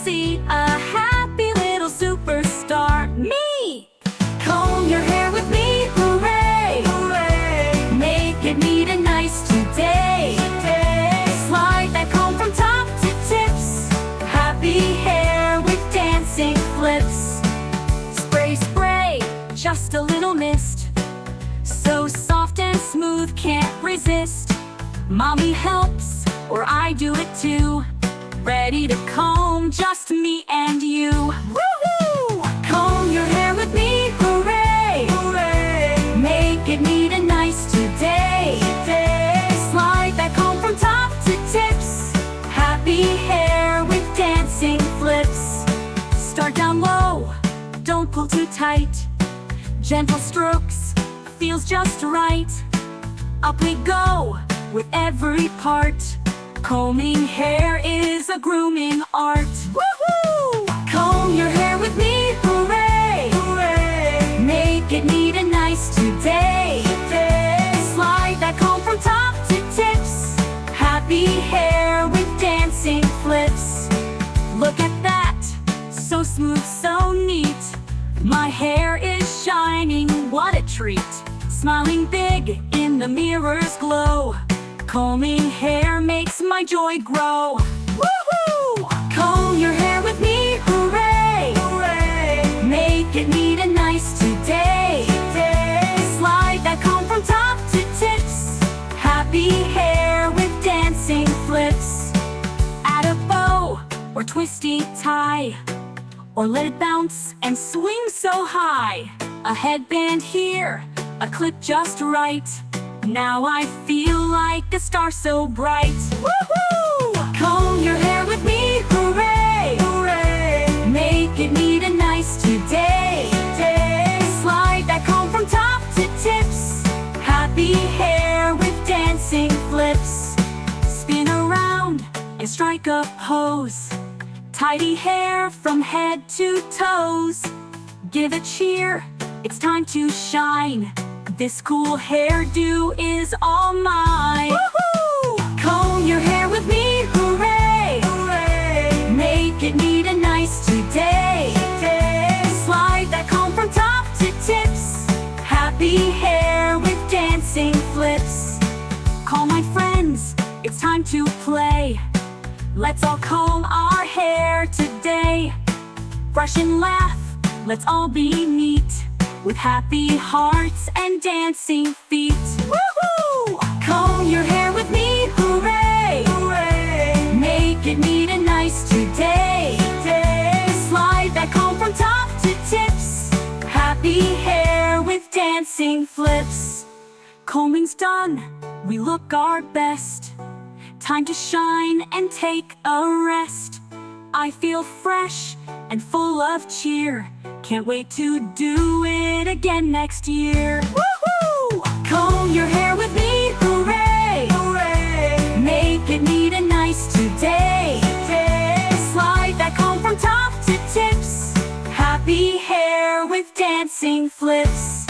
see a happy little superstar, me! Comb your hair with me, hooray! Hooray! Make it neat and nice today. Slide that comb from top to tips. Happy hair with dancing flips. Spray, spray, just a little mist. So soft and smooth, can't resist. Mommy helps, or I do it too. Ready to comb, just me and you. Woohoo! Comb your hair with me, hooray! Hooray! Make it neat and nice today. Slide that comb from top to tips. Happy hair with dancing flips. Start down low, don't pull too tight. Gentle strokes, feels just right. Up we go, with every part. Combing hair is a grooming art. Woohoo! Comb your hair with me, hooray! Hooray! Make it neat and nice today. Slide that comb from top to tips. Happy hair with dancing flips. Look at that, so smooth, so neat. My hair is shining, what a treat. Smiling big in the mirror's glow. Combing hair makes my joy grow. Woohoo! Comb your hair with me, hooray! Hooray! Make it neat and nice today. Slide that comb from top to tips. Happy hair with dancing flips. Add a bow or twisty tie, or let it bounce and swing so high. A headband here, a clip just right. Now I feel like a star so bright. Woohoo! Comb your hair with me, hooray! Hooray! Make it neat and nice today. Slide that comb from top to tips. Happy hair with dancing flips. Spin around and strike a pose. Tidy hair from head to toes. Give a cheer, it's time to shine. This cool hairdo is all mine. Woohoo! Comb your hair with me, hooray! Hooray! Make it neat and nice today. Slide that comb from top to tips. Happy hair with dancing flips. Call my friends, it's time to play. Let's all comb our hair today. Brush and laugh, let's all be neat. With happy hearts and dancing feet. Woohoo! Comb your hair with me, hooray! Hooray! Make it neat and nice today. Slide that comb from top to tips. Happy hair with dancing flips. Combing's done, we look our best. Time to shine and take a rest. I feel fresh and full of cheer. Can't wait to do it again next year. Woohoo! Comb your hair with me, hooray! Hooray! Make it neat and nice today. Slide that comb from top to tips. Happy hair with dancing flips.